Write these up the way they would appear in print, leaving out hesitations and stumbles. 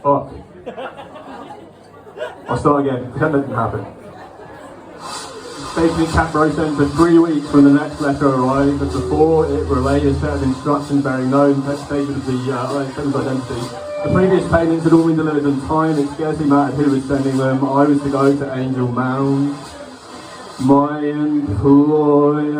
Fuck. I'll start again. Pretend that didn't happen. Stationed in Camp Rosen for 3 weeks when the next letter arrived, but before it relayed a set of instructions bearing no statement of the victim's identity. The previous payments had all been delivered on time. It scarcely mattered who was sending them. I was to go to Angel Mound. My employer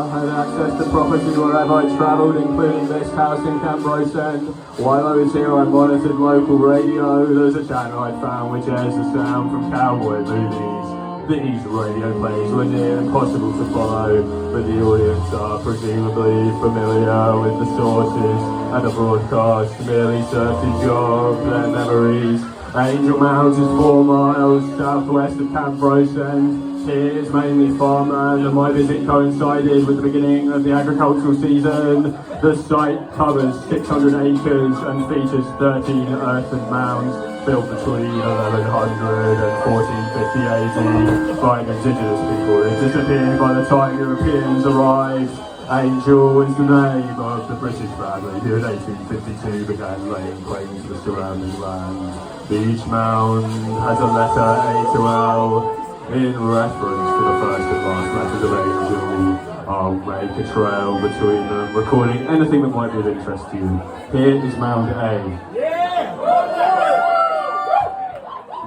had access to property wherever I travelled, including this house in Camp Rosen. While I was here, I monitored local radio. There's a channel I found which airs the sound from cowboy movies. These radio plays were near impossible to follow, but the audience are presumably familiar with the sources, and the broadcast merely served to jog their memories. Angel Mounds is 4 miles southwest of Camp Rosen. Here is mainly farmland, and my visit coincided with the beginning of the agricultural season. The site covers 600 acres and features 13 earthen mounds built between 1100 and 1450 AD by indigenous people who disappeared by the time Europeans arrived. Angel is the name of the British family who in 1852 began laying claim to the surrounding land. Each mound has a letter A to L in reference to the first and last letters of Angel. I'll make a trail between them, recording anything that might be of interest to you. Here is Mound A.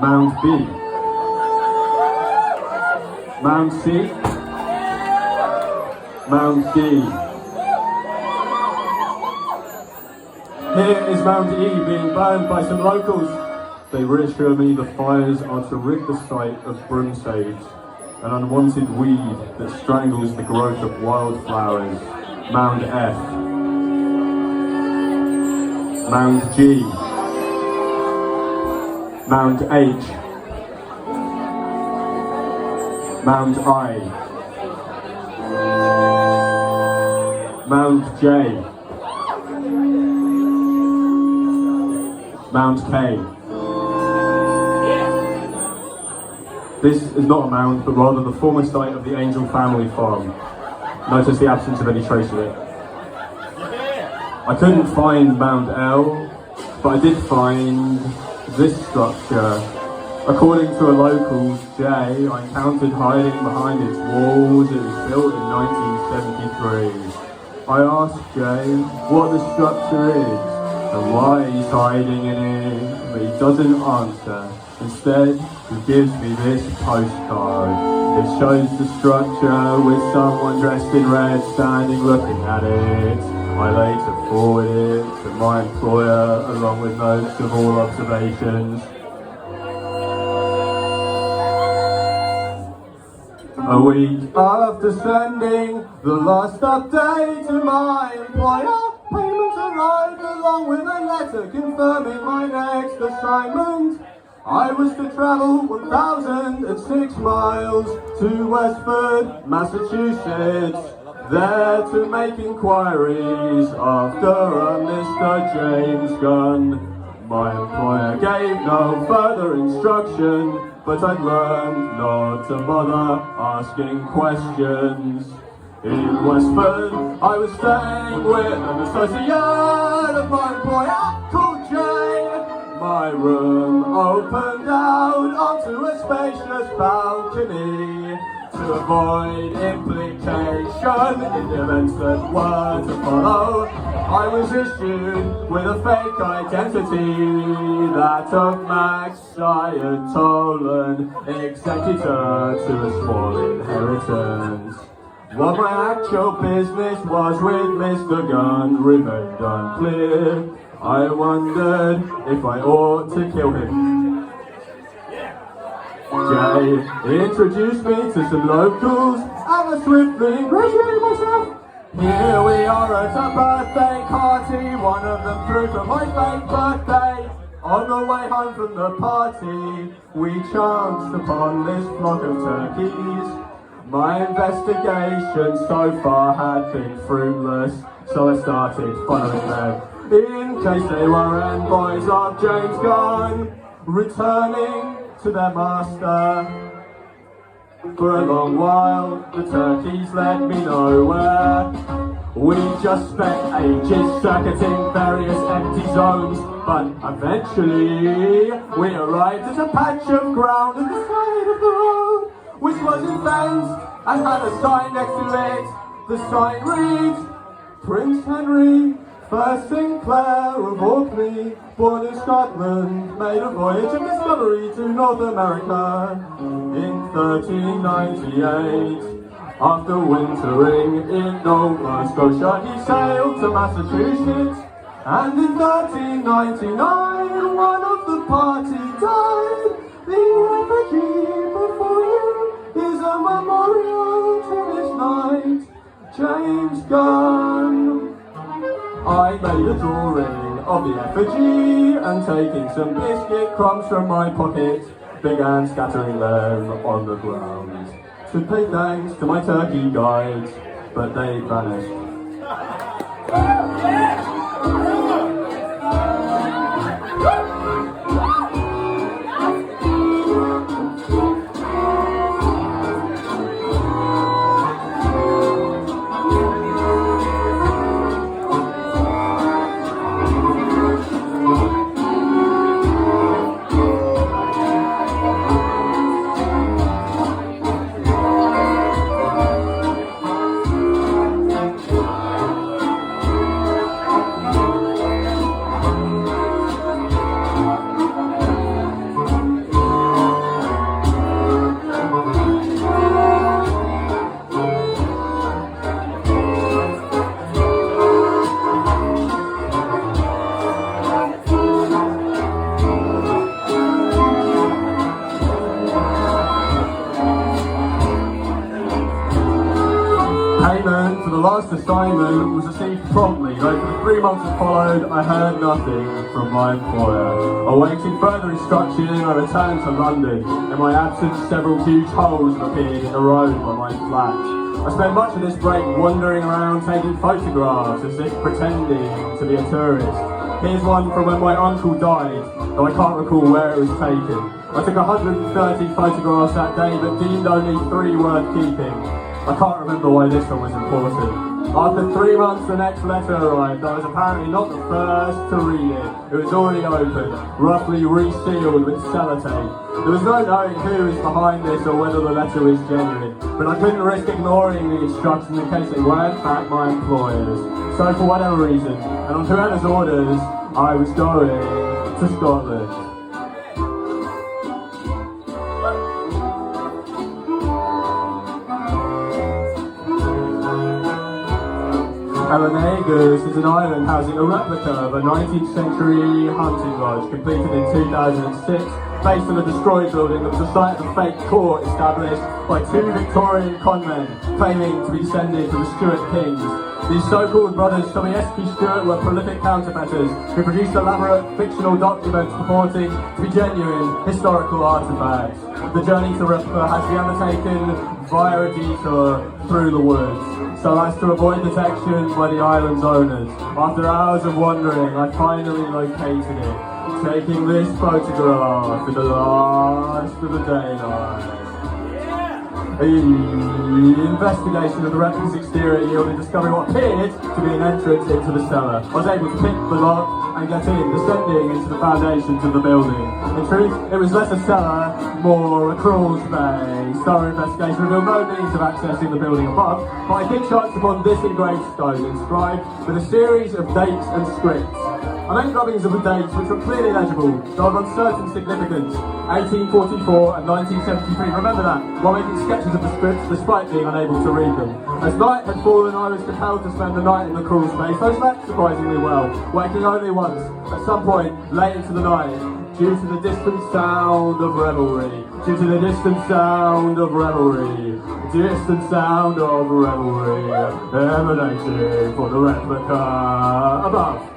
Mound B. Mound C. Mound D. Here is Mound E being burned by some locals. They reassure me the fires are to rid the site of broom sage, an unwanted weed that strangles the growth of wildflowers. Mound F. Mound G. Mound H. Mound I. Mound J. Mound K. This is not a mound, but rather the former site of the Angel family farm. Notice the absence of any trace of it. I couldn't find Mound L, but I did find this structure. According to a local, Jay, I encountered hiding behind its walls. It was built in 1973. I asked Jay what the structure is and why he's hiding in it, but he doesn't answer. Instead, he gives me this postcard. It shows the structure with someone dressed in red standing looking at it. I later forwarded it to my employer along with notes of all observations. A week after sending the last update to my employer, payment arrived along with a letter confirming my next assignment. I was to travel 1,006 miles to Westford, Massachusetts, there to make inquiries after a Mr. James Gunn. My employer gave no further instruction, but I'd learned not to bother asking questions. In Westford, I was staying with an associate of my employer called Jay. My room opened out onto a spacious balcony. To avoid implication in the events that were to follow, I was issued with a fake identity, that of Max Syedtollan, executor to a small inheritance. What my actual business was with Mr. Gunn remained unclear. I wondered if I ought to kill him. Jay introduced me to some locals, and I swiftly graduated myself. Here we are at a birthday party, one of them threw for my fake birthday. On the way home from the party, we chanced upon this flock of turkeys. My investigation so far had been fruitless, so I started following them, in case they were envoys of James Gunn, returning to their master. For a long while, the turkeys led me nowhere. We just spent ages circuiting various empty zones, but eventually we arrived at a patch of ground at the side of the road, which wasn't fenced and had a sign next to it. The sign reads, Prince Henry, first Sinclair of Orkney, born in Scotland, made a voyage of discovery to North America in 1398. After wintering in Nova Scotia, he sailed to Massachusetts, and in 1399 one of the party died. The effigy before him is a memorial to this knight, James Gunn. I made a drawing of the effigy, and taking some biscuit crumbs from my pocket, began scattering them on the ground to pay thanks to my turkey guides, but they vanished. Payment for the last assignment was received promptly, though for the 3 months that followed, I heard nothing from my employer. Awaiting further instruction, I returned to London. In my absence, several huge holes appeared in the road by my flat. I spent much of this break wandering around taking photographs as if pretending to be a tourist. Here's one from when my uncle died, though I can't recall where it was taken. I took 130 photographs that day, but deemed only 3 worth keeping. I can't remember why this one was important. After 3 months, the next letter arrived. I was apparently not the first to read it. It was already opened, roughly resealed with sellotape. There was no knowing who was behind this or whether the letter was genuine, but I couldn't risk ignoring the instructions in case they were in fact my employers. So for whatever reason, and on whoever's orders, I was going to Scotland. Alanagas is an island housing a replica of a 19th century hunting lodge completed in 2006, based on a destroyed building that was the site of a fake court established by 2 Victorian conmen claiming to be descended from the Stuart kings. These so-called brothers Tommy S.P. Stuart were prolific counterfeiters who produced elaborate fictional documents purporting to be genuine historical artifacts. The journey to replica has to be undertaken via a detour through the woods, so as to avoid detection by the island's owners. After hours of wandering, I finally located it, taking this photograph in the last of the daylight. The investigation of the replica's exterior yielded discovering what appeared to be an entrance into the cellar. I was able to pick the lock and get in, descending into the foundations of the building. In truth, it was less a cellar, more a crawl space. Thorough investigation revealed no means of accessing the building above, but I did chance upon this engraved stone, inscribed with a series of dates and scripts. I made rubbings of the dates which were clearly legible, though of uncertain significance. 1844 and 1973, remember that, while making sketches of the scripts despite being unable to read them. As night had fallen, I was compelled to spend the night in the crawl space, though slept surprisingly well, waking only once, at some point late into the night, due to the distant sound of revelry. Due to the distant sound of revelry. Distant sound of revelry emanating from the replica above.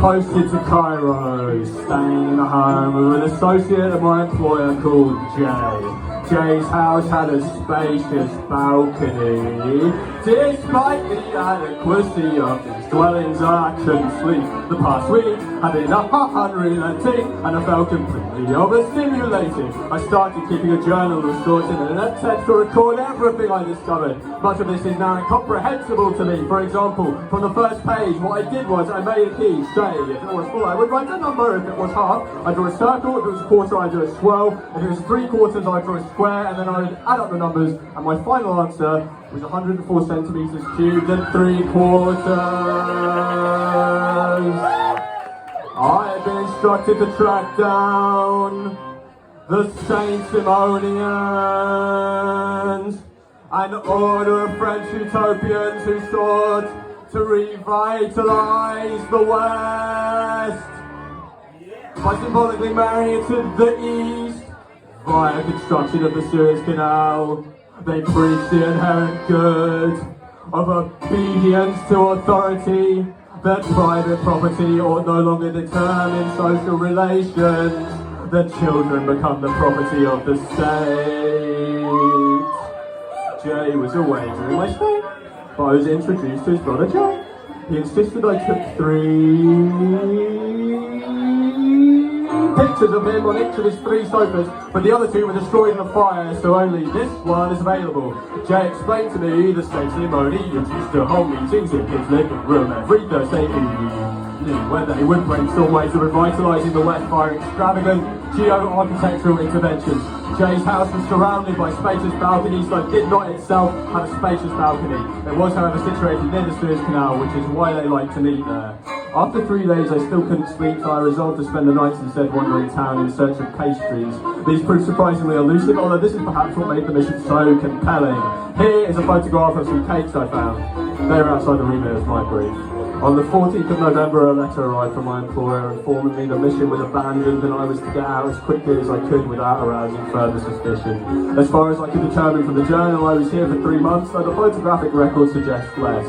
Posted to Cairo, staying in a home with an associate of my employer called Jay. Jay's house had a spacious balcony. Despite the adequacy of these dwellings, I couldn't sleep. The past week had been unrelenting, and I felt completely overstimulated. I started keeping a journal of sorts in an attempt to record everything I discovered. Much of this is now incomprehensible to me. For example, from the first page, what I did was I made a key, say, if it was full, I would write a number. If it was half, I'd draw a circle. If it was a quarter, I'd do a swirl. If it was 3/4, I'd draw a square, and then I would add up the numbers, and my final answer was 104 centimeters cubed and 3/4. I had been instructed to track down the Saint Simonians, an order of French utopians who sought to revitalize the West by symbolically marrying it to the East via construction of the Suez Canal. They preach the inherent good of obedience to authority, that private property ought no longer determine social relations, that children become the property of the state. Jay was away during my stay, but I was introduced to his brother Jay. He insisted I took 3 pictures of him on each of his 3 sofas, but the other 2 were destroyed in a fire, so only this one is available. Jay explained to me the Saint Simonians used to hold meetings in his living room every Thursday evening, where they would brainstorm ways of revitalising the West via extravagant geo-architectural interventions. Jay's house was surrounded by spacious balconies, but did not itself have a spacious balcony. It was, however, situated near the Suez Canal, which is why they like to meet there. After 3 days I still couldn't sleep, so I resolved to spend the night instead wandering town in search of pastries. These proved surprisingly elusive, although this is perhaps what made the mission so compelling. Here is a photograph of some cakes I found. They were outside the remit of my brief. On the 14th of November, a letter arrived from my employer informing me the mission was abandoned and I was to get out as quickly as I could without arousing further suspicion. As far as I could determine from the journal, I was here for 3 months, though the photographic record suggests less.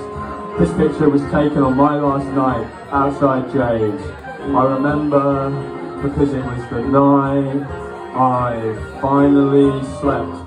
This picture was taken on my last night outside Jay's. I remember because it was the night I finally slept.